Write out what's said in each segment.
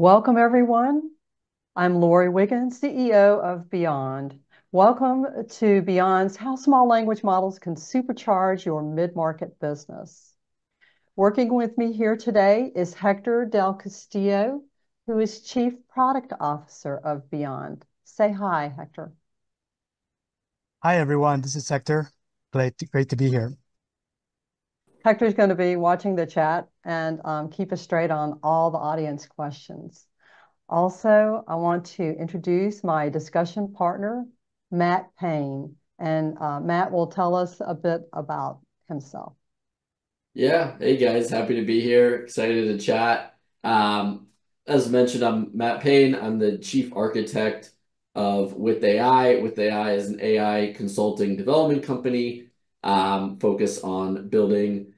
Welcome, everyone. I'm Laurie Wiggins, CEO of Byond. Welcome to Byond's How Small Language Models Can Supercharge Your Mid-Market Business. Working with me here today is Hector Del Castillo, who is Chief Product Officer of Byond. Say hi, Hector. Hi, everyone. This is Hector. Great to be here. Hector's going to be watching the chat and keep us straight on all the audience questions. Also, I want to introduce my discussion partner, Matt Payne, and Matt will tell us a bit about himself. Yeah, hey guys, happy to be here. Excited to chat. As mentioned, I'm Matt Payne. I'm the chief architect of With AI. With AI is an AI consulting development company focused on building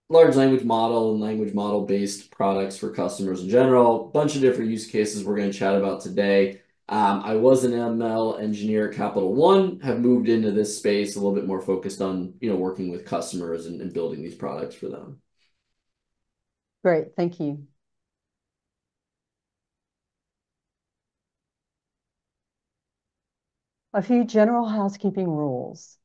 large language model and language model based products for customers in general. Bunch of different use cases we're going to chat about today. I was an ML engineer at Capital One, have moved into this space a little bit more focused on, working with customers and building these products for them. Great, thank you. A few general housekeeping rules.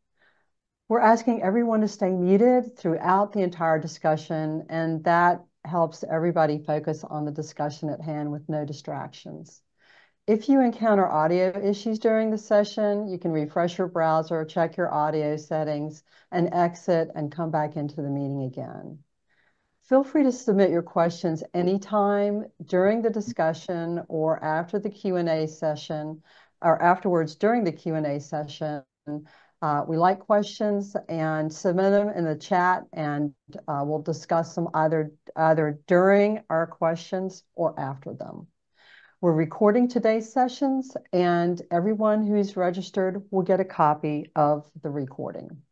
We're asking everyone to stay muted throughout the entire discussion, and that helps everybody focus on the discussion at hand with no distractions. If you encounter audio issues during the session, you can refresh your browser, check your audio settings, and exit and come back into the meeting again. Feel free to submit your questions anytime during the discussion or after the Q&A session, or afterwards during the Q&A session. We like questions, and submit them in the chat, and we'll discuss them either during our questions or after them. We're recording today's sessions, and everyone who's registered will get a copy of the recording.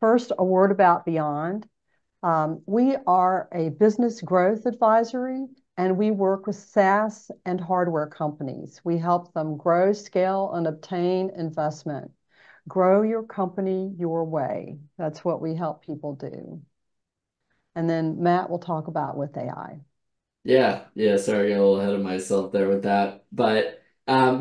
First, a word about Byond. We are a business growth advisory, and we work with SaaS and hardware companies. We help them grow, scale, and obtain investment. Grow your company your way. That's what we help people do. And then Matt will talk about with AI. Yeah, sorry, I got a little ahead of myself there with that. But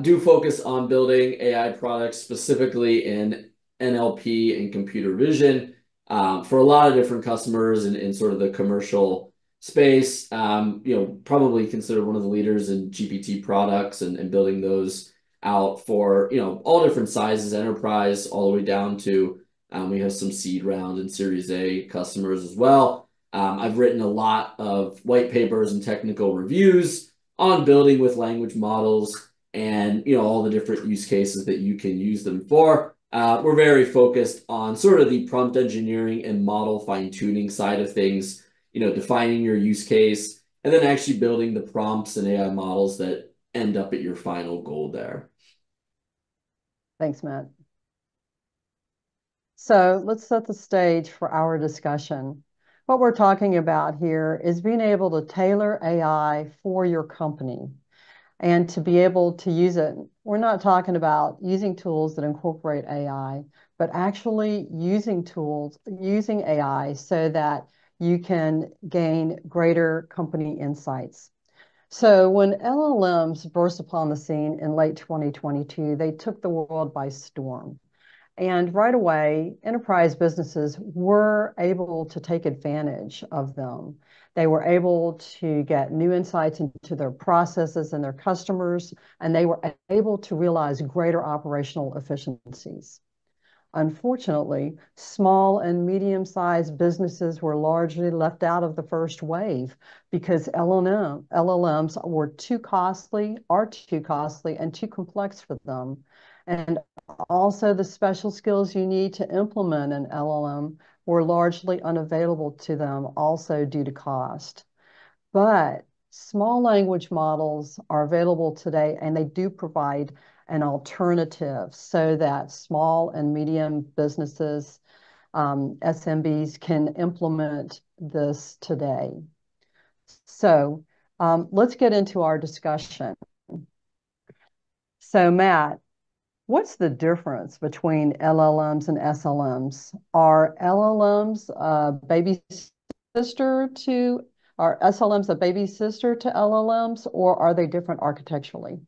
do focus on building AI products specifically in NLP and computer vision for a lot of different customers in sort of the commercial space. Probably considered one of the leaders in GPT products and building those out for, all different sizes, enterprise, all the way down to we have some seed round and Series A customers as well. I've written a lot of white papers and technical reviews on building with language models and all the different use cases that you can use them for. We're very focused on sort of the prompt engineering and model fine-tuning side of things, defining your use case and then actually building the prompts and AI models that end up at your final goal there. Thanks, Matt. So let's set the stage for our discussion. What we're talking about here is being able to tailor AI for your company and to be able to use it. We're not talking about using tools that incorporate AI, but actually using AI so that you can gain greater company insights. So when LLMs burst upon the scene in late 2022, they took the world by storm. And right away, enterprise businesses were able to take advantage of them. They were able to get new insights into their processes and their customers, and they were able to realize greater operational efficiencies. Unfortunately, small and medium-sized businesses were largely left out of the first wave because LLMs are too costly, and too complex for them. And also, the special skills you need to implement an LLM were largely unavailable to them, also due to cost. But small language models are available today, and they do provide an alternative so that small and medium businesses, SMBs, can implement this today. So let's get into our discussion. So Matt, what's the difference between LLMs and SLMs? Are LLMs a baby sister to Are SLMs a baby sister to LLMs, or are they different architecturally?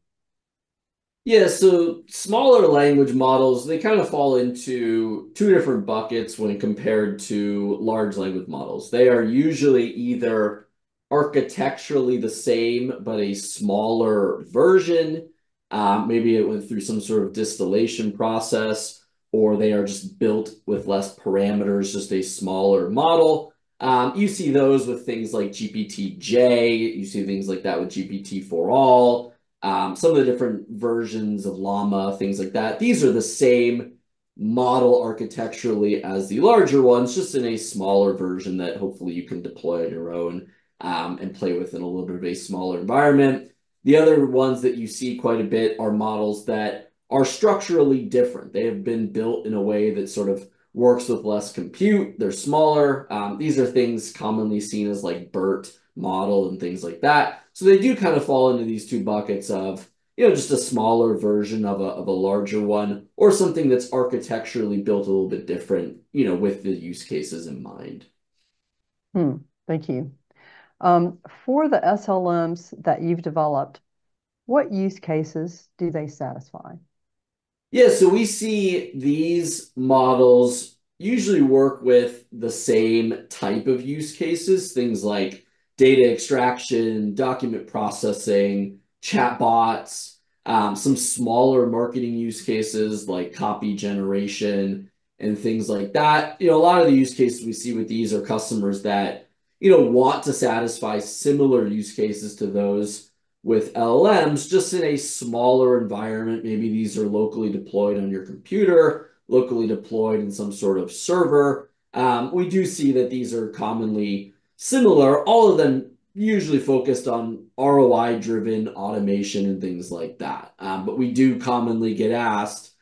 Yeah, so smaller language models, they kind of fall into two different buckets when compared to large language models. They are usually either architecturally the same, but a smaller version. Maybe it went through some sort of distillation process, or they are just built with less parameters, just a smaller model. You see those with things like GPT-J, you see things like that with GPT for all. Some of the different versions of Llama, things like that. These are the same model architecturally as the larger ones, just in a smaller version that hopefully you can deploy on your own and play with in a little bit of a smaller environment. The other ones that you see quite a bit are models that are structurally different. They have been built in a way that sort of works with less compute. They're smaller. These are things commonly seen as like BERT model and things like that. So they do kind of fall into these two buckets of, just a smaller version of a larger one, or something that's architecturally built a little bit different, with the use cases in mind. Thank you. For the SLMs that you've developed, what use cases do they satisfy? Yeah, so we see these models usually work with the same type of use cases, things like data extraction, document processing, chatbots, some smaller marketing use cases like copy generation and things like that. A lot of the use cases we see with these are customers that, want to satisfy similar use cases to those with LLMs, just in a smaller environment. Maybe these are locally deployed on your computer, locally deployed in some sort of server. We do see that these are commonly similar, all of them usually focused on ROI-driven automation and things like that. But we do commonly get asked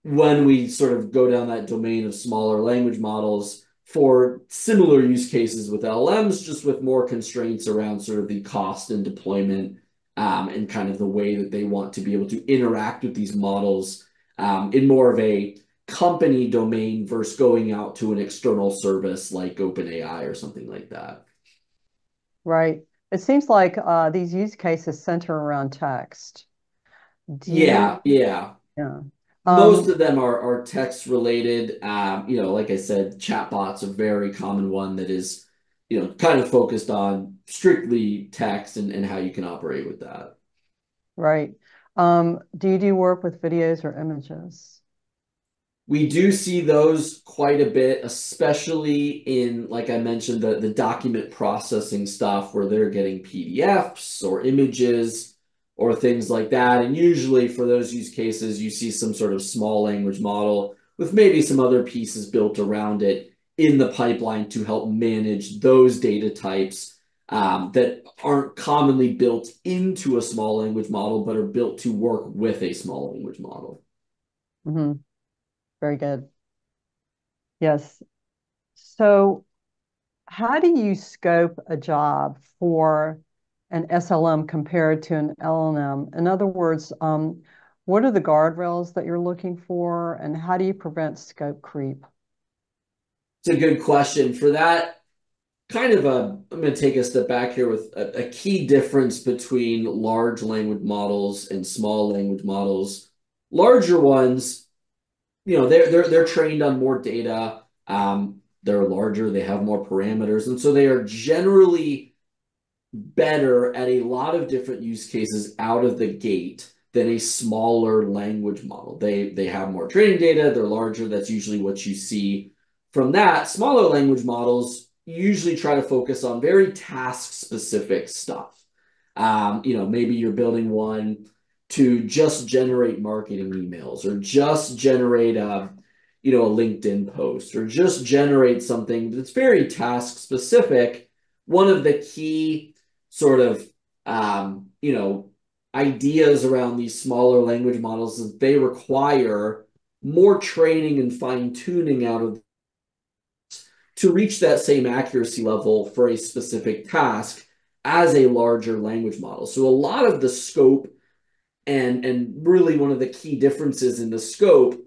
when we sort of go down that domain of smaller language models for similar use cases with LLMs, just with more constraints around sort of the cost and deployment and kind of the way that they want to be able to interact with these models in more of a company domain versus going out to an external service like OpenAI or something like that. Right. It seems like these use cases center around text. Yeah. Yeah. Most of them are text related. Like I said, chatbots are a very common one that is, kind of focused on strictly text and how you can operate with that. Right. Do you do work with videos or images? We do see those quite a bit, especially in, like I mentioned, the document processing stuff where they're getting PDFs or images or things like that. And usually for those use cases, you see some sort of small language model with maybe some other pieces built around it in the pipeline to help manage those data types that aren't commonly built into a small language model, but are built to work with a small language model. Mm-hmm. Very good. Yes. So how do you scope a job for an SLM compared to an LLM? In other words, what are the guardrails that you're looking for, and how do you prevent scope creep? It's a good question. For that, I'm going to take a step back here with a key difference between large language models and small language models. Larger ones, they're trained on more data. They're larger, they have more parameters, and so they are generally better at a lot of different use cases out of the gate than a smaller language model. They have more training data, they're larger, that's usually what you see from that. Smaller language models usually try to focus on very task-specific stuff. Maybe you're building one to just generate marketing emails or just generate a LinkedIn post or just generate something that's very task-specific. One of the key sort of, ideas around these smaller language models is they require more training and fine-tuning out of to reach that same accuracy level for a specific task as a larger language model. So a lot of the scope and really one of the key differences in the scope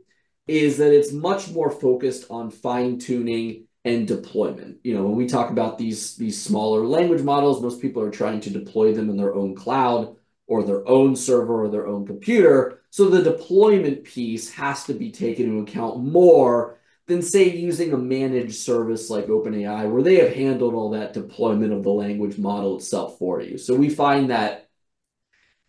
is that it's much more focused on fine-tuning and deployment. When we talk about these smaller language models, most people are trying to deploy them in their own cloud or their own server or their own computer. So the deployment piece has to be taken into account more than, say, using a managed service like OpenAI, where they have handled all that deployment of the language model itself for you. So we find that,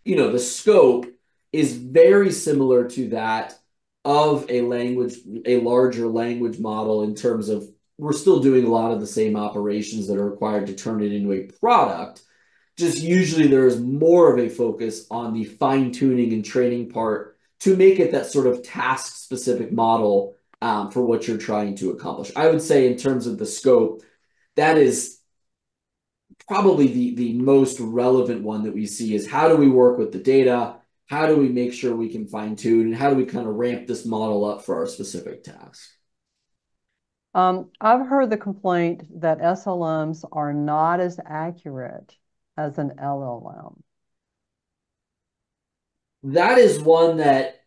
the scope is very similar to that of a larger language model, in terms of we're still doing a lot of the same operations that are required to turn it into a product. Just usually there is more of a focus on the fine-tuning and training part to make it that sort of task-specific model for what you're trying to accomplish. I would say, in terms of the scope, that is probably the most relevant one that we see, is how do we work with the data? How do we make sure we can fine-tune? And how do we kind of ramp this model up for our specific task? I've heard the complaint that SLMs are not as accurate as an LLM. That is one that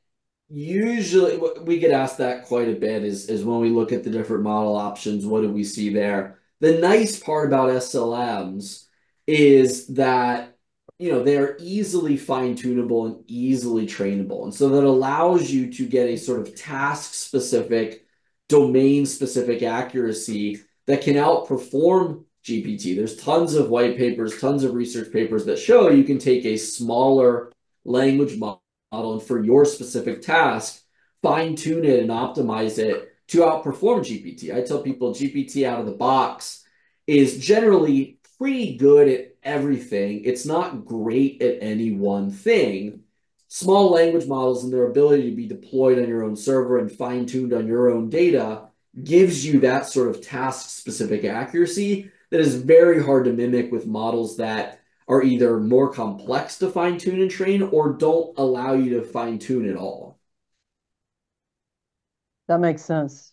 usually we get asked that quite a bit, is when we look at the different model options, what do we see there? The nice part about SLMs is that, they're easily fine-tunable and easily trainable. And so that allows you to get a sort of task-specific, domain-specific accuracy that can outperform GPT. There's tons of white papers, tons of research papers that show you can take a smaller language model and, for your specific task, fine-tune it and optimize it to outperform GPT. I tell people GPT out of the box is generally pretty good at everything. It's not great at any one thing. Small language models and their ability to be deployed on your own server and fine-tuned on your own data gives you that sort of task-specific accuracy that is very hard to mimic with models that are either more complex to fine-tune and train, or don't allow you to fine-tune at all. That makes sense.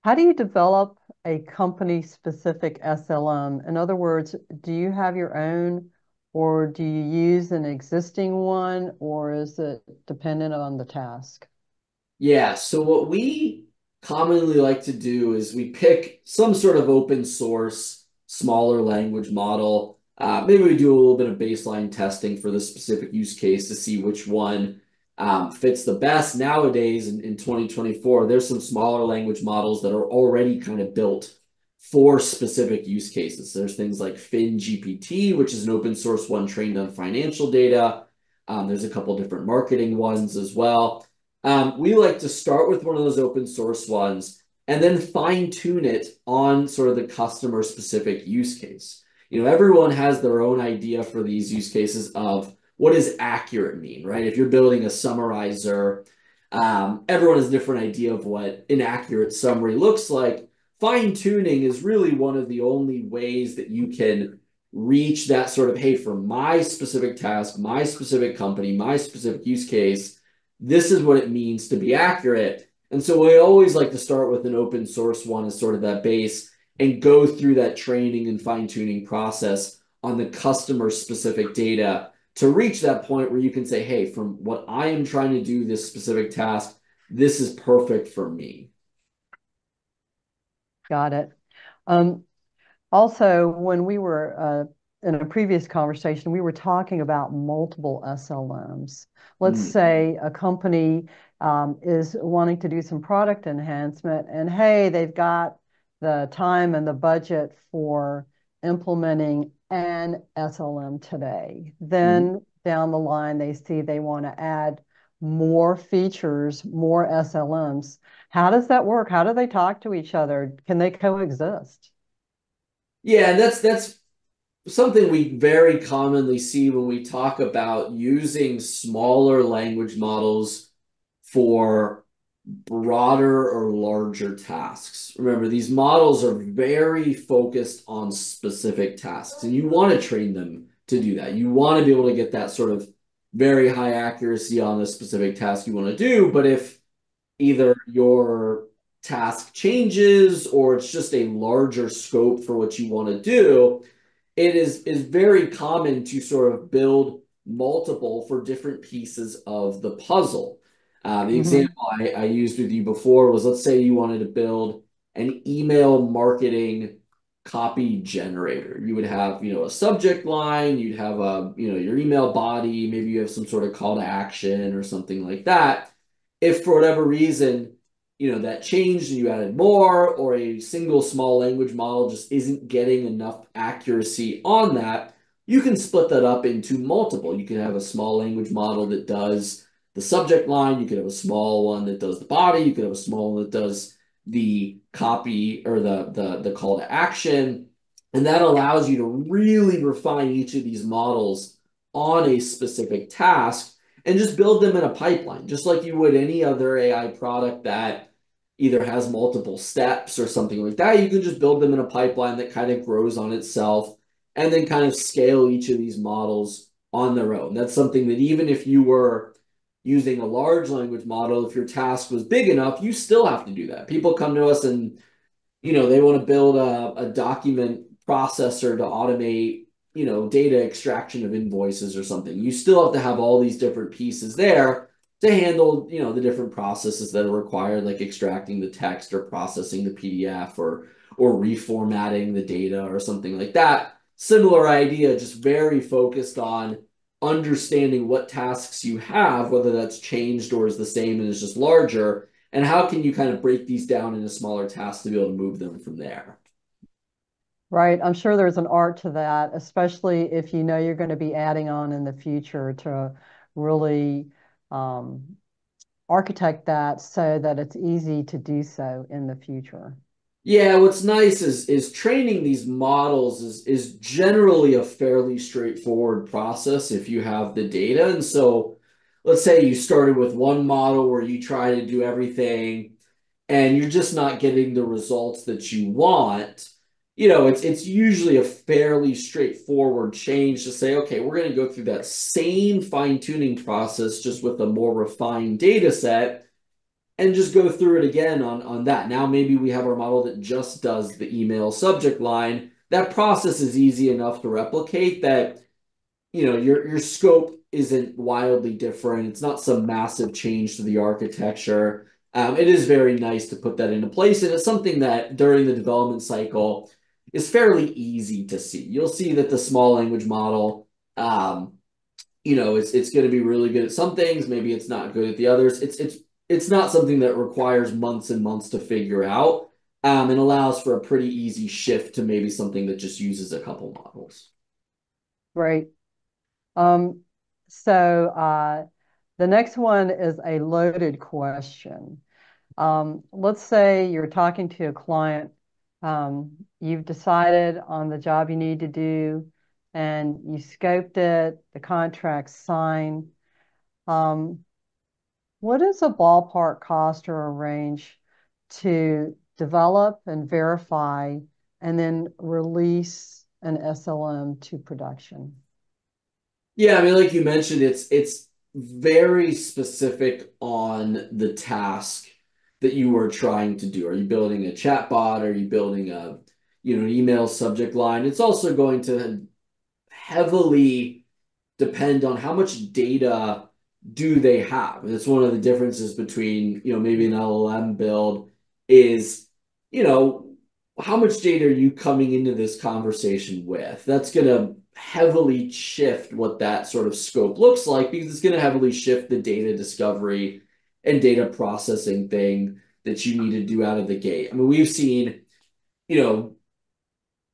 How do you develop a company-specific SLM? In other words, do you have your own, or do you use an existing one, or is it dependent on the task? Yeah, so what we commonly like to do is we pick some sort of open source, smaller language model. Maybe we do a little bit of baseline testing for the specific use case to see which one fits the best. Nowadays, in 2024, there's some smaller language models that are already kind of built for specific use cases. There's things like FinGPT, which is an open source one trained on financial data. There's a couple different marketing ones as well. We like to start with one of those open source ones and then fine tune it on sort of the customer specific use case. Everyone has their own idea for these use cases of what does accurate mean, right? If you're building a summarizer, everyone has a different idea of what an accurate summary looks like. Fine tuning is really one of the only ways that you can reach that sort of, hey, for my specific task, my specific company, my specific use case, this is what it means to be accurate. And so we always like to start with an open source one as sort of that base and go through that training and fine-tuning process on the customer specific data to reach that point where you can say, hey, from what I am trying to do this specific task, this is perfect for me. Got it. Also, when we were in a previous conversation, we were talking about multiple SLMs. Let's say a company is wanting to do some product enhancement, and hey, they've got the time and the budget for implementing an SLM today. Then down the line, they see they want to add more features, more SLMs. How does that work? How do they talk to each other? Can they coexist? Yeah, that's something we very commonly see when we talk about using smaller language models for broader or larger tasks. Remember, these models are very focused on specific tasks, and you want to train them to do that. You want to be able to get that sort of very high accuracy on the specific task you want to do. But if either your task changes or it's just a larger scope for what you want to do, it is very common to sort of build multiple for different pieces of the puzzle. The example I used with you before was, let's say you wanted to build an email marketing copy generator. You would have, a subject line, you'd have your email body, maybe you have some sort of call to action or something like that. If for whatever reason, that changed and you added more, or a single small language model just isn't getting enough accuracy on that, you can split that up into multiple. You can have a small language model that does the subject line. You could have a small one that does the body. You could have a small one that does the copy or the call to action. And that allows you to really refine each of these models on a specific task and just build them in a pipeline, just like you would any other AI product that either has multiple steps or something like that. You can just build them in a pipeline that kind of grows on itself and then kind of scale each of these models on their own. That's something that even if you were using a large language model, if your task was big enough, you still have to do that. People come to us and, they want to build a document processor to automate, data extraction of invoices or something. You still have to have all these different pieces there to handle, the different processes that are required, like extracting the text or processing the PDF or reformatting the data or something like that. Similar idea, just very focused on understanding what tasks you have, whether that's changed or is the same and is just larger, and how can you kind of break these down into smaller tasks to be able to move them from there. Right. I'm sure there's an art to that, especially if you know you're going to be adding on in the future to really architect that so that it's easy to do so in the future. Yeah, what's nice is training these models is generally a fairly straightforward process if you have the data. And so let's say you started with one model where you try to do everything and you're just not getting the results that you want. It's usually a fairly straightforward change to say, okay, we're going to go through that same fine-tuning process just with a more refined data set and just go through it again on that. Now maybe we have our model that just does the email subject line. That process is easy enough to replicate that, your scope isn't wildly different. It's not some massive change to the architecture. It is very nice to put that into place, and it's something that during the development cycle is fairly easy to see. You'll see that the small language model, it's going to be really good at some things. Maybe it's not good at the others. It's not something that requires months and months to figure out, and allows for a pretty easy shift to maybe something that just uses a couple models. Right. So the next one is a loaded question. Let's say you're talking to a client. You've decided on the job you need to do, and you scoped it, the contract's signed. What is a ballpark cost or a range to develop and verify and then release an SLM to production? Yeah, I mean, like you mentioned, it's very specific on the task that you are trying to do. Are you building a chatbot? Are you building an email subject line? It's also going to heavily depend on how much data do they have. And it's one of the differences between, maybe an LLM build is, how much data are you coming into this conversation with? That's going to heavily shift what that sort of scope looks like, because it's going to heavily shift the data discovery and data processing thing that you need to do out of the gate. I mean, we've seen,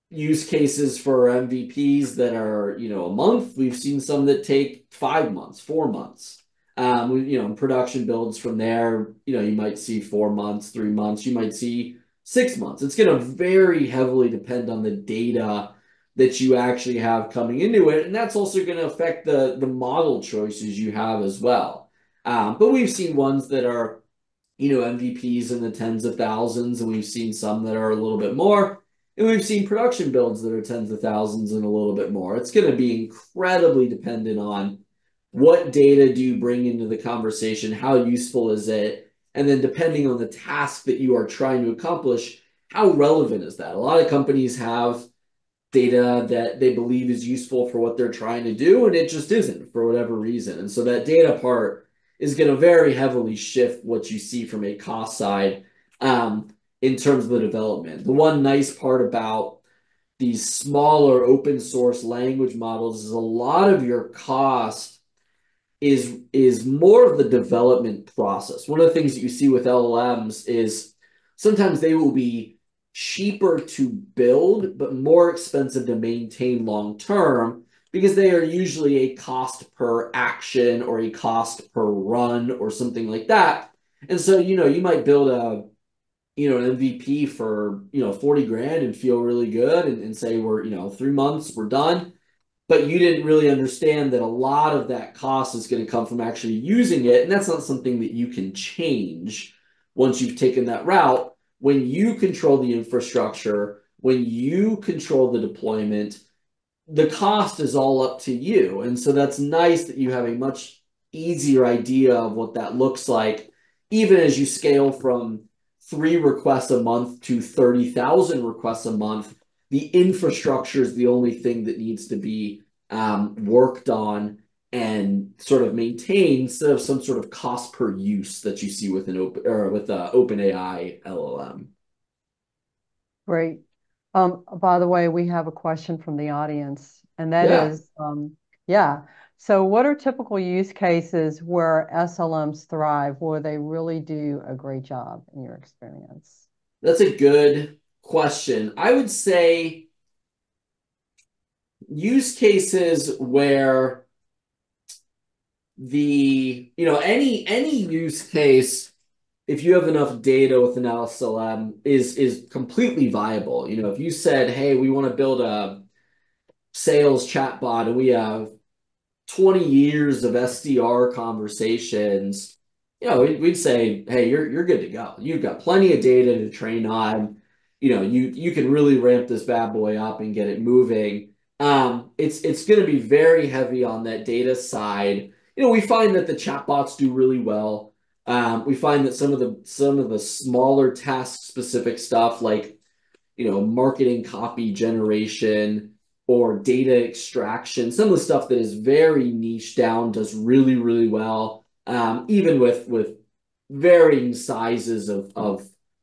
use cases for MVPs that are, a month. We've seen some that take 5 months, 4 months. Production builds from there, you might see 4 months, 3 months, you might see 6 months. It's going to very heavily depend on the data that you actually have coming into it. And that's also going to affect the model choices you have as well. But we've seen ones that are, MVPs in the tens of thousands, and we've seen some that are a little bit more. And we've seen production builds that are tens of thousands and a little bit more. It's going to be incredibly dependent on what data do you bring into the conversation, how useful is it, and then depending on the task that you are trying to accomplish, how relevant is that? A lot of companies have data that they believe is useful for what they're trying to do, and it just isn't for whatever reason. And so that data part is going to very heavily shift what you see from a cost side. in terms of the development. The one nice part about these smaller open source language models is a lot of your cost is more of the development process. One of the things that you see with LLMs is sometimes they will be cheaper to build, but more expensive to maintain long term because they are usually a cost per action or a cost per run or something like that. And so, you might build an MVP for, 40 grand and feel really good and say we're, 3 months, we're done. But you didn't really understand that a lot of that cost is going to come from actually using it. And that's not something that you can change once you've taken that route. When you control the infrastructure, when you control the deployment, the cost is all up to you. And so that's nice that you have a much easier idea of what that looks like, even as you scale from 3 requests a month to 30,000 requests a month. The infrastructure is the only thing that needs to be worked on and sort of maintained instead of some sort of cost per use that you see with an OpenAI LLM. Great. By the way, we have a question from the audience, and that Yeah. is, yeah. So what are typical use cases where SLMs thrive, where they really do a great job in your experience? That's a good question. I would say use cases where any use case, if you have enough data with an SLM, is completely viable. If you said, hey, we want to build a sales chatbot and we have 20 years of SDR conversations, we'd say, hey, you're good to go. You've got plenty of data to train on. You can really ramp this bad boy up and get it moving. It's going to be very heavy on that data side. We find that the chatbots do really well. We find that some of the smaller task specific stuff like marketing copy generation or data extraction, some of the stuff that is very niche down does really, really well, even with varying sizes of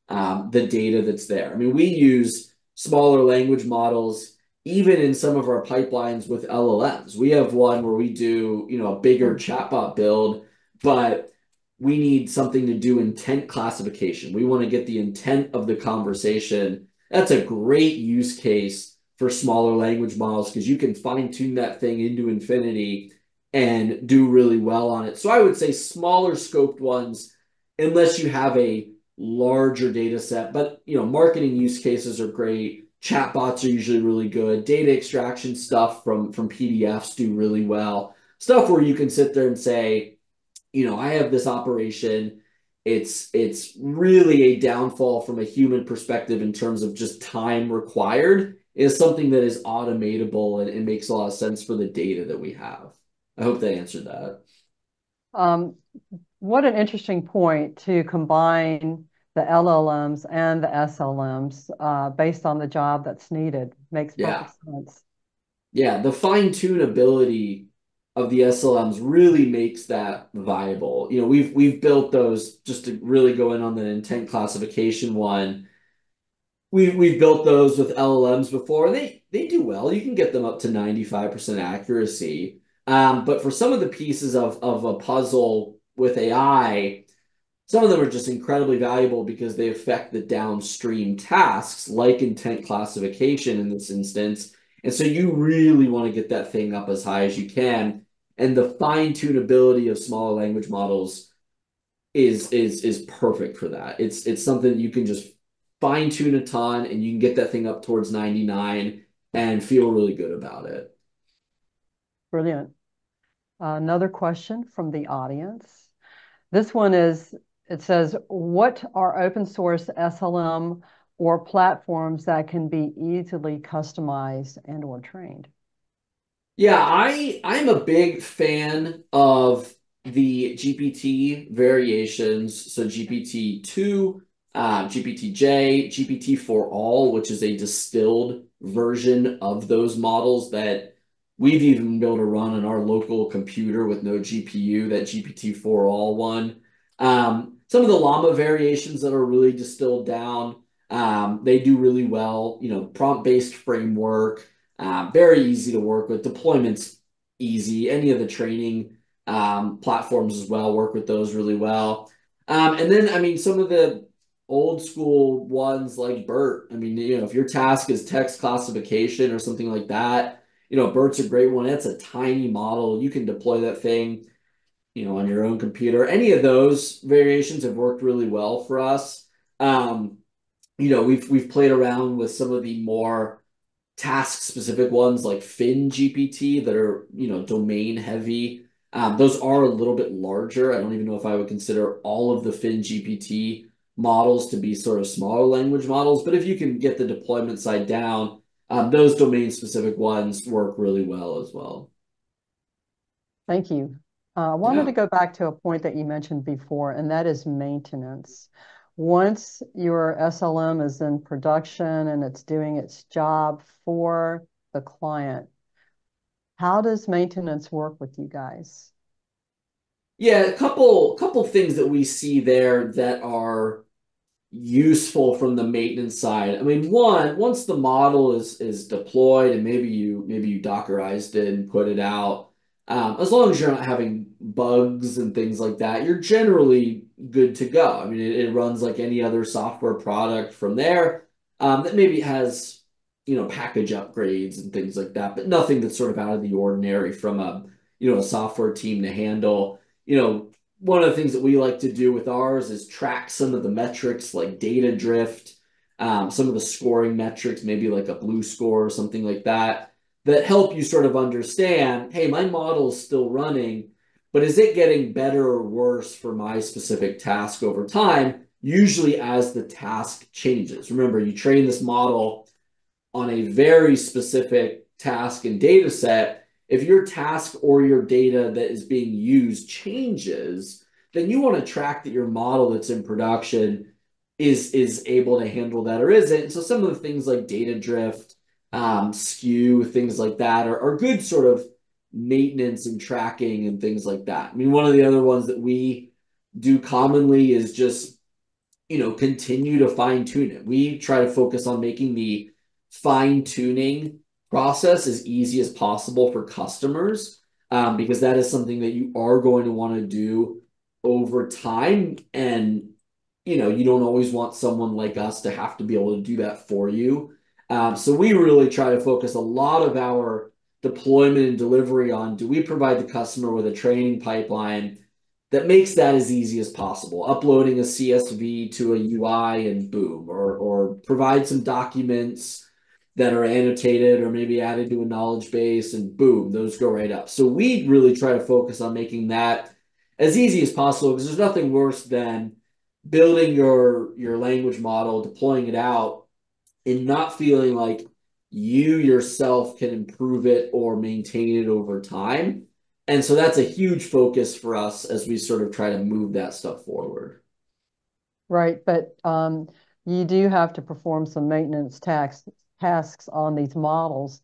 the data that's there. I mean, we use smaller language models even in some of our pipelines with LLMs. We have one where we do, a bigger chatbot build, but we need something to do intent classification. We want to get the intent of the conversation. That's a great use case for smaller language models because you can fine tune that thing into infinity and do really well on it. So I would say smaller scoped ones, unless you have a larger data set. But marketing use cases are great. Chatbots are usually really good. Data extraction stuff from PDFs do really well. Stuff where you can sit there and say, I have this operation. It's really a downfall from a human perspective in terms of just time required is something that is automatable and makes a lot of sense for the data that we have. I hope that answered that. What an interesting point to combine the LLMs and the SLMs based on the job that's needed. Makes perfect sense. Yeah, the fine-tune ability of the SLMs really makes that viable. We've built those just to really go in on the intent classification one. We've built those with LLMs before. They do well. You can get them up to 95% accuracy. But for some of the pieces of a puzzle with AI, some of them are just incredibly valuable because they affect the downstream tasks like intent classification in this instance. And so you really want to get that thing up as high as you can. And the fine-tunability of smaller language models is perfect for that. It's something that you can just fine-tune a ton and you can get that thing up towards 99 and feel really good about it. Brilliant. Another question from the audience. This one is, it says, what are open source SLM or platforms that can be easily customized and or trained? Yeah, I'm a big fan of the GPT variations. So GPT-2, GPT-J, GPT-4all, which is a distilled version of those models that we've even been able to run on our local computer with no GPU, that GPT-4all one. Some of the llama variations that are really distilled down. They do really well, prompt-based framework, very easy to work with. Deployment's easy. Any of the training platforms as well work with those really well. And then, I mean, some of the old school ones like BERT. I mean, if your task is text classification or something like that, BERT's a great one. It's a tiny model. You can deploy that thing, on your own computer. Any of those variations have worked really well for us. We've played around with some of the more task specific ones like Fin GPT that are, domain heavy. Those are a little bit larger. I don't even know if I would consider all of the Fin GPT models to be sort of smaller language models, but if you can get the deployment side down, those domain specific ones work really well as well. Thank you. I wanted to go back to a point that you mentioned before, and that is maintenance. Once your SLM is in production and it's doing its job for the client, how does maintenance work with you guys? Yeah, a couple things that we see there that are useful from the maintenance side. I mean, once the model is deployed and maybe you Dockerized it and put it out, as long as you're not having bugs and things like that, you're generally good to go. I mean, it runs like any other software product from there. That maybe has package upgrades and things like that, but nothing that's sort of out of the ordinary from a software team to handle. One of the things that we like to do with ours is track some of the metrics like data drift, some of the scoring metrics, maybe like a blue score or something like that, that help you sort of understand, hey, my model is still running, but is it getting better or worse for my specific task over time? Usually as the task changes. Remember, you train this model on a very specific task and data set. If your task or your data that is being used changes, then you want to track that your model that's in production is able to handle that or isn't. And so some of the things like data drift, skew, things like that are good sort of maintenance and tracking and things like that. I mean, one of the other ones that we do commonly is just, continue to fine tune it. We try to focus on making the fine tuning process as easy as possible for customers, because that is something that you are going to want to do over time. And, you don't always want someone like us to have to be able to do that for you. So we really try to focus a lot of our deployment and delivery on, do we provide the customer with a training pipeline that makes that as easy as possible, uploading a CSV to a UI and boom, or provide some documents that are annotated or maybe added to a knowledge base and boom, those go right up. So we really try to focus on making that as easy as possible, because there's nothing worse than building your language model, deploying it out, and not feeling like you yourself can improve it or maintain it over time. And so that's a huge focus for us as we sort of try to move that stuff forward. Right, but you do have to perform some maintenance tasks on these models.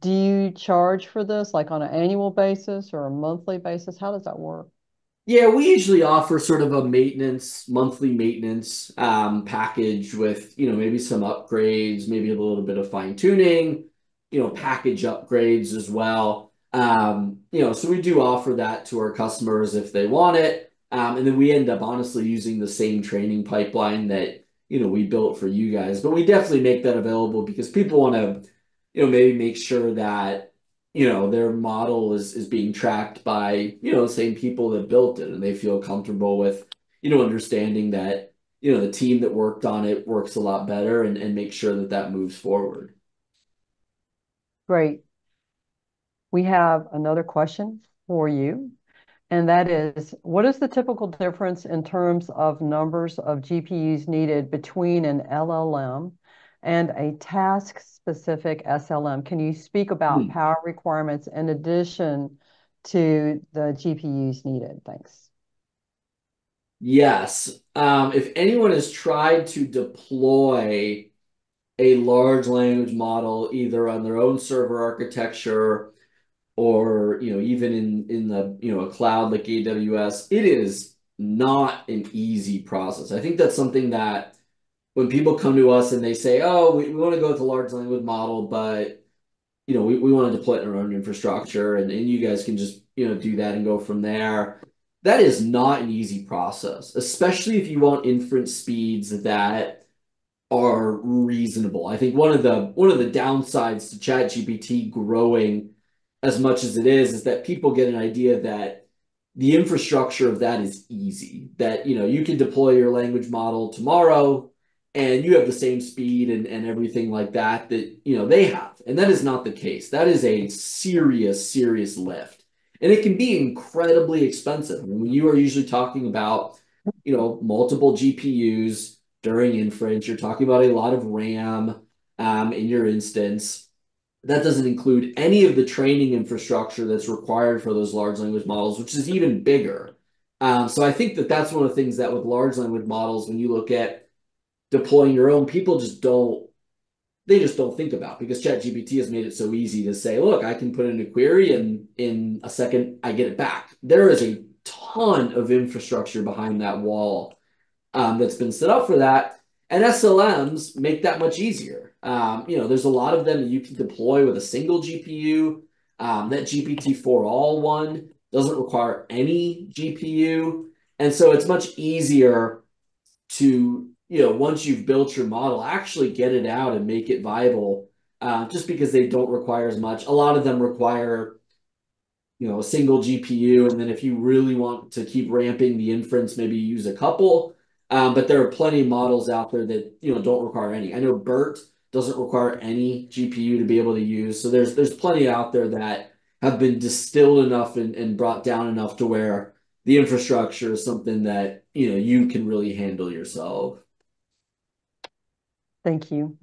Do you charge for this, like on an annual basis or a monthly basis? How does that work? Yeah, we usually offer sort of a monthly maintenance package with, maybe some upgrades, maybe a little bit of fine tuning, package upgrades as well. So we do offer that to our customers if they want it. And then we end up honestly using the same training pipeline that, we built for you guys. But we definitely make that available because people want to, maybe make sure that their model is being tracked by, the same people that built it, and they feel comfortable with, understanding that, the team that worked on it works a lot better and make sure that that moves forward. Great. We have another question for you, and that is, what is the typical difference in terms of numbers of GPUs needed between an LLM and a task-specific SLM? Can you speak about power requirements in addition to the GPUs needed? Thanks. Yes. If anyone has tried to deploy a large language model either on their own server architecture or even in the a cloud like AWS, it is not an easy process. I think that's something that when people come to us and they say, oh, we want to go with a large language model, but we want to deploy it in our own infrastructure, and you guys can just, do that and go from there. That is not an easy process, especially if you want inference speeds that are reasonable. I think one of the downsides to ChatGPT growing as much as it is that people get an idea that the infrastructure of that is easy, that you can deploy your language model tomorrow and you have the same speed and everything like that they have. And that is not the case. That is a serious lift. And it can be incredibly expensive. I mean, when you are usually talking about, multiple GPUs during inference, you're talking about a lot of RAM in your instance. That doesn't include any of the training infrastructure that's required for those large language models, which is even bigger. So I think that that's one of the things that with large language models, when you look at deploying your own, people just don't think about, because ChatGPT has made it so easy to say, look, I can put in a query and in a second I get it back. There is a ton of infrastructure behind that wall that's been set up for that. And SLMs make that much easier. There's a lot of them that you can deploy with a single GPU. That GPT-4all one doesn't require any GPU. And so it's much easier to, once you've built your model, actually get it out and make it viable, just because they don't require as much. A lot of them require, a single GPU. And then if you really want to keep ramping the inference, maybe use a couple. But there are plenty of models out there that, don't require any. I know BERT doesn't require any GPU to be able to use. So there's plenty out there that have been distilled enough and brought down enough to where the infrastructure is something that, you can really handle yourself. Thank you.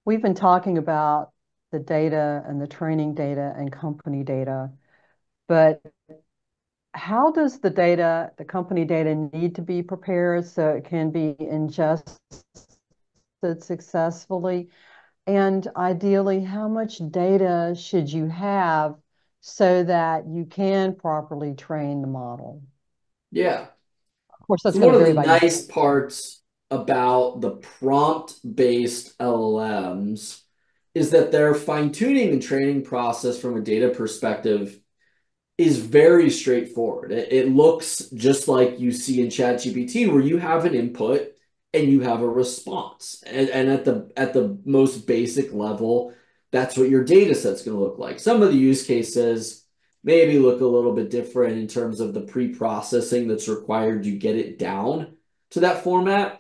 We've been talking about the data and the training data and company data, but how does the data, the company data, need to be prepared so it can be ingested successfully? And ideally, how much data should you have so that you can properly train the model? Yeah. Of course, that's So going one to of vary the by nice parts about the prompt-based LLMs is that their fine-tuning and training process from a data perspective is very straightforward. It looks just like you see in ChatGPT, where you have an input and you have a response. And at the most basic level, that's what your data set's going to look like. Some of the use cases maybe look a little bit different in terms of the pre-processing that's required to get it down to that format.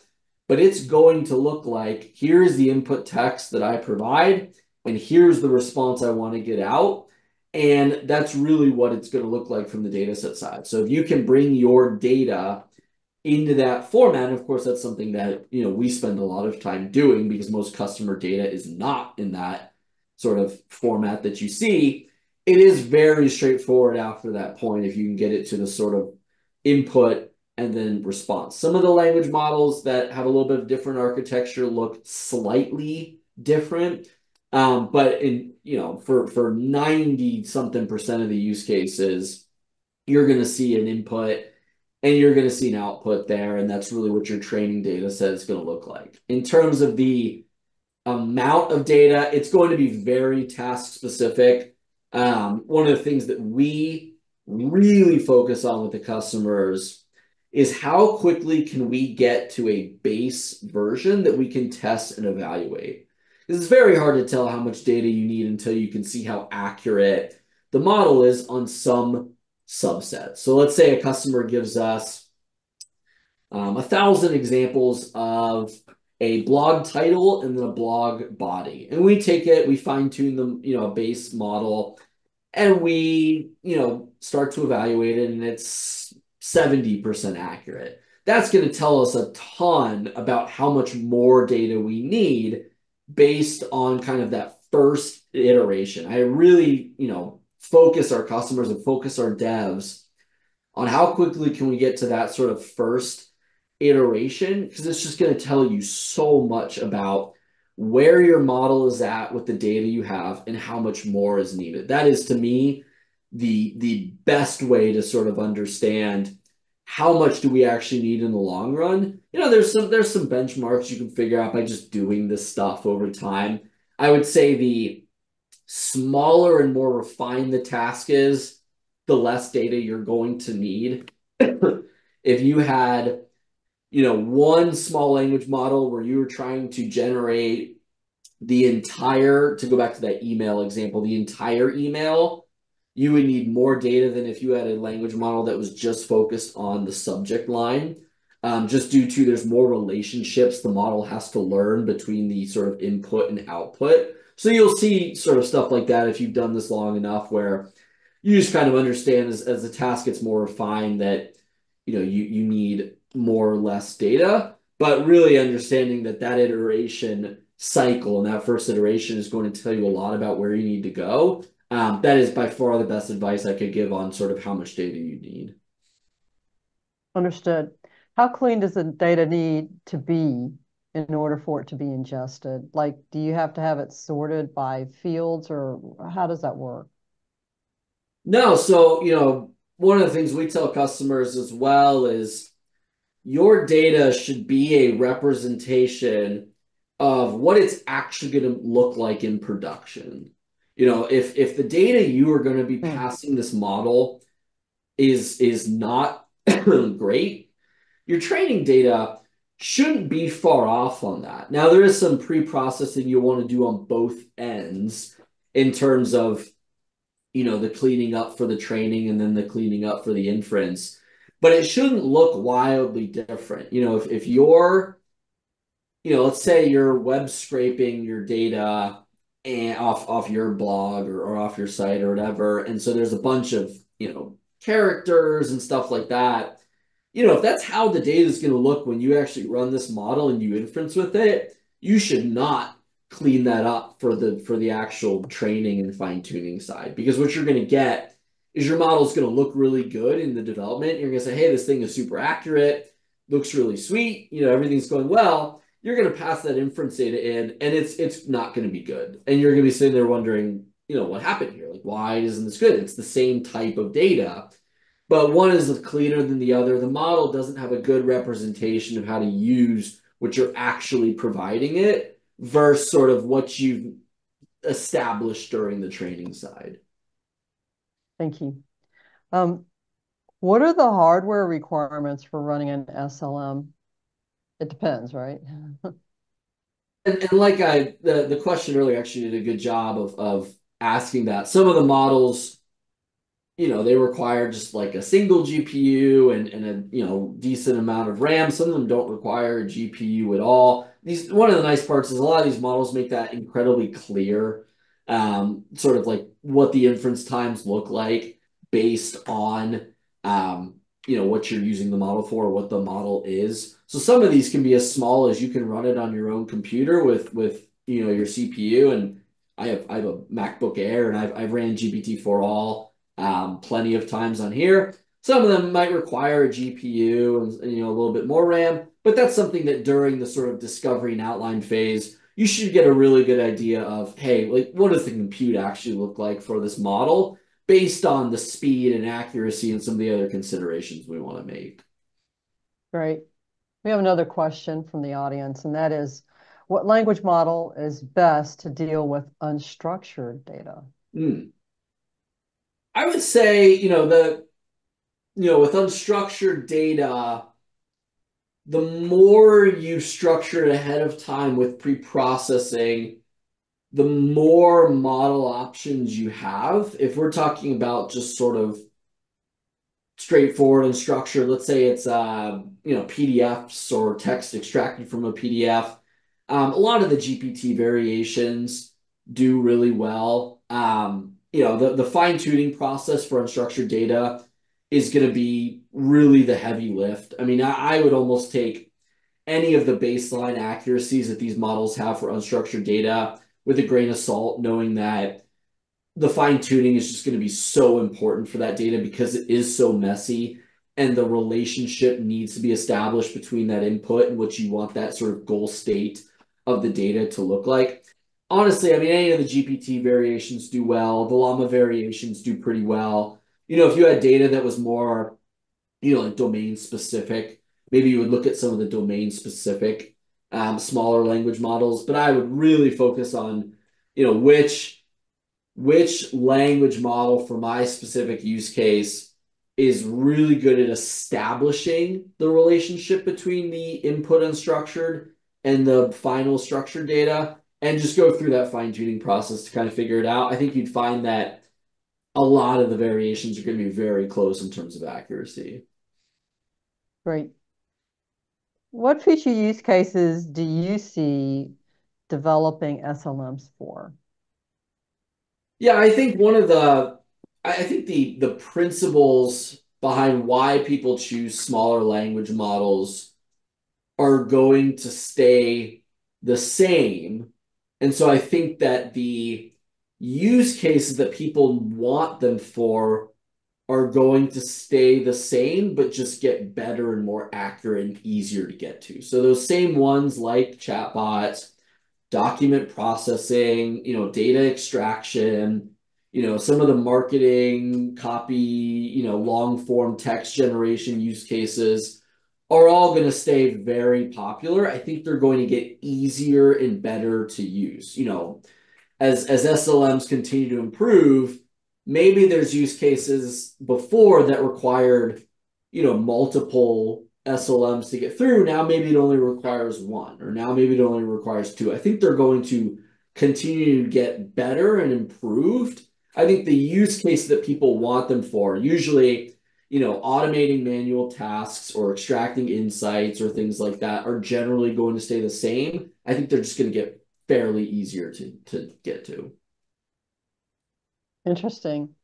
But it's going to look like, here's the input text that I provide, and here's the response I want to get out. And that's really what it's going to look like from the data set side. So if you can bring your data into that format, of course, that's something that we spend a lot of time doing, because most customer data is not in that sort of format that you see. It is very straightforward after that point if you can get it to the sort of input and then response. Some of the language models that have a little bit of different architecture look slightly different. But for 90 something percent of the use cases, you're going to see an input and you're going to see an output there. And that's really what your training data set is going to look like. In terms of the amount of data, it's going to be very task specific. One of the things that we really focus on with the customers is how quickly can we get to a base version that we can test and evaluate. It's very hard to tell how much data you need until you can see how accurate the model is on some subset. So let's say a customer gives us 1,000 examples of a blog title and then a blog body. And we take it, we fine tune them, a base model, and we, start to evaluate it, and it's 70% accurate. That's going to tell us a ton about how much more data we need based on kind of that first iteration. I really, focus our customers and focus our devs on how quickly can we get to that sort of first iteration, because it's just going to tell you so much about where your model is at with the data you have and how much more is needed. That is, to me, the best way to sort of understand how much do we actually need in the long run? There's some benchmarks you can figure out by just doing this stuff over time. I would say the smaller and more refined the task is, the less data you're going to need. If you had, one small language model where you were trying to generate to go back to that email example, the entire email, you would need more data than if you had a language model that was just focused on the subject line. Just due to there's more relationships the model has to learn between the sort of input and output. So you'll see sort of stuff like that if you've done this long enough, where you just kind of understand as the task gets more refined that you need more or less data, but really understanding that iteration cycle and that first iteration is going to tell you a lot about where you need to go. That is by far the best advice I could give on sort of how much data you need. Understood. How clean does the data need to be in order for it to be ingested? Like, do you have to have it sorted by fields, or how does that work? No, so one of the things we tell customers as well is your data should be a representation of what it's actually going to look like in production. If the data you are going to be passing this model is not great, your training data shouldn't be far off on that. Now, there is some pre-processing you want to do on both ends in terms of the cleaning up for the training and then the cleaning up for the inference, but it shouldn't look wildly different. If you're, let's say you're web scraping your data and off your blog or off your site or whatever, and so there's a bunch of characters and stuff like that. If that's how the data is going to look when you actually run this model and you inference with it, you should not clean that up for the actual training and fine-tuning side, because what you're going to get is your model is going to look really good in the development. You're going to say, hey, this thing is super accurate, looks really sweet, everything's going well. You're going to pass that inference data in, and it's not going to be good, and you're going to be sitting there wondering, what happened here? Like, why isn't this good? It's the same type of data, but one is cleaner than the other. The model doesn't have a good representation of how to use what you're actually providing it versus sort of what you've established during the training side. Thank you. What are the hardware requirements for running an SLM? It depends, right? And like the question earlier actually did a good job of asking that. Some of the models, they require just like a single GPU and a decent amount of RAM. Some of them don't require a GPU at all. One of the nice parts is a lot of these models make that incredibly clear, sort of like what the inference times look like based on what you're using the model for, what the model is. So some of these can be as small as you can run it on your own computer with your CPU. And I have a MacBook Air, and I've ran GPT-4All plenty of times on here. Some of them might require a GPU and a little bit more RAM, but that's something that during the sort of discovery and outline phase, you should get a really good idea of, hey, like, what does the compute actually look like for this model based on the speed and accuracy and some of the other considerations we want to make. Great. We have another question from the audience, and that is, what language model is best to deal with unstructured data? I would say, with unstructured data, the more you structure it ahead of time with pre-processing, the more model options you have. If we're talking about just sort of straightforward and structured, let's say it's PDFs or text extracted from a PDF, a lot of the GPT variations do really well. The fine-tuning process for unstructured data is going to be really the heavy lift. I mean, I would almost take any of the baseline accuracies that these models have for unstructured data with a grain of salt, knowing that the fine-tuning is just going to be so important for that data because it is so messy, and the relationship needs to be established between that input and what you want that sort of goal state of the data to look like. Honestly, I mean, any of the GPT variations do well. The llama variations do pretty well. If you had data that was more, like domain specific. Maybe you would look at some of the domain specific smaller language models, but I would really focus on, which language model for my specific use case is really good at establishing the relationship between the input unstructured and the final structured data, and just go through that fine-tuning process to kind of figure it out. I think you'd find that a lot of the variations are going to be very close in terms of accuracy. Great. What future use cases do you see developing SLMs for? Yeah, I think the principles behind why people choose smaller language models are going to stay the same. And so I think that the use cases that people want them for are going to stay the same, but just get better and more accurate and easier to get to. So those same ones like chatbots, document processing, data extraction, some of the marketing, copy, long form text generation use cases are all going to stay very popular. I think they're going to get easier and better to use. As SLMs continue to improve, maybe there's use cases before that required, multiple SLMs to get through. Now maybe it only requires one, or now maybe it only requires two. I think they're going to continue to get better and improved. I think the use case that people want them for, usually, automating manual tasks or extracting insights or things like that, are generally going to stay the same. I think they're just going to get fairly easier to get to. Interesting.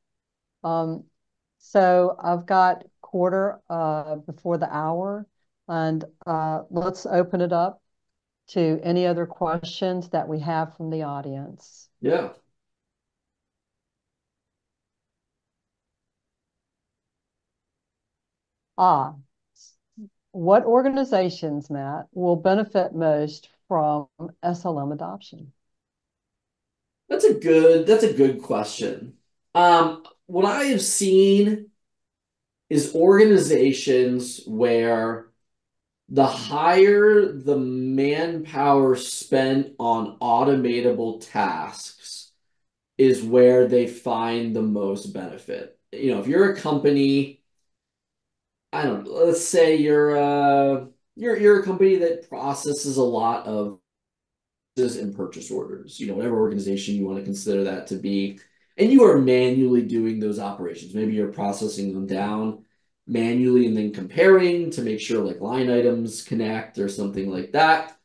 So I've got quarter before the hour, and let's open it up to any other questions that we have from the audience. Yeah. What organizations, Matt, will benefit most from SLM adoption? That's a good question. What I have seen is organizations where the higher the manpower spent on automatable tasks is where they find the most benefit. If you're a company, I don't know, let's say you're a company that processes a lot of and purchase orders, whatever organization you want to consider that to be, and you are manually doing those operations. Maybe you're processing them down manually and then comparing to make sure like line items connect or something like that.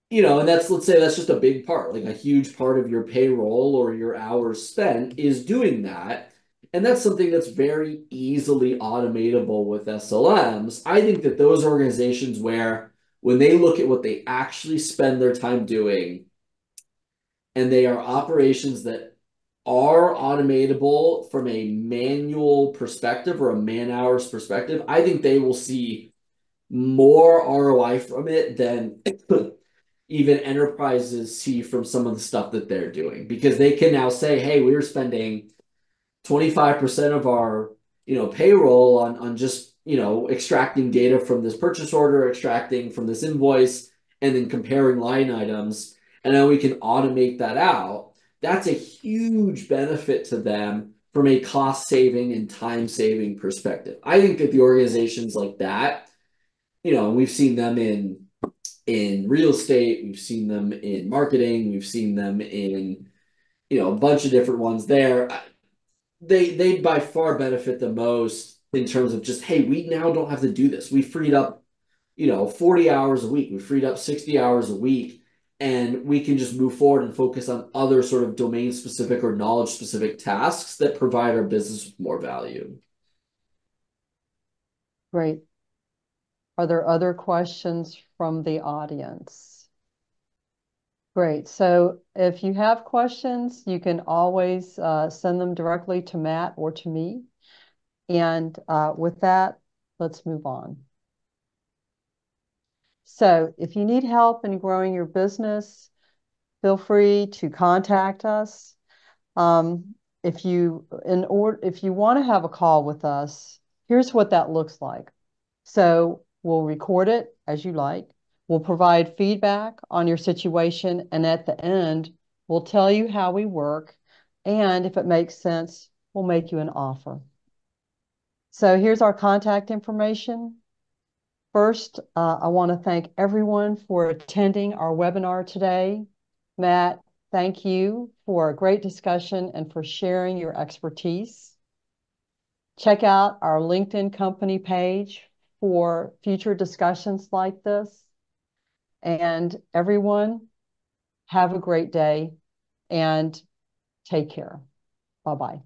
And let's say that's just a big part, like a huge part of your payroll or your hours spent is doing that. And that's something that's very easily automatable with SLMs. I think that those organizations where when they look at what they actually spend their time doing, and they are operations that are automatable from a manual perspective or a man hours perspective, I think they will see more ROI from it than even enterprises see from some of the stuff that they're doing, because they can now say, hey, we were spending 25% of our payroll on just extracting data from this purchase order, extracting from this invoice, and then comparing line items, and then we can automate that out. That's a huge benefit to them from a cost saving and time saving perspective. I think that the organizations like that, we've seen them in real estate, we've seen them in marketing, we've seen them in a bunch of different ones there. They by far benefit the most in terms of just, hey, we now don't have to do this. We freed up, 40 hours a week. We freed up 60 hours a week, and we can just move forward and focus on other sort of domain specific or knowledge specific tasks that provide our business with more value. Great. Are there other questions from the audience? Great. So if you have questions, you can always send them directly to Matt or to me. And with that, let's move on. So if you need help in growing your business, feel free to contact us. If you want to have a call with us, Here's what that looks like. So we'll record it as you like. We'll provide feedback on your situation. And at the end, we'll tell you how we work. And if it makes sense, we'll make you an offer. So here's our contact information. First, I want to thank everyone for attending our webinar today. Matt, thank you for a great discussion and for sharing your expertise. Check out our LinkedIn company page for future discussions like this. And everyone, have a great day and take care. Bye-bye.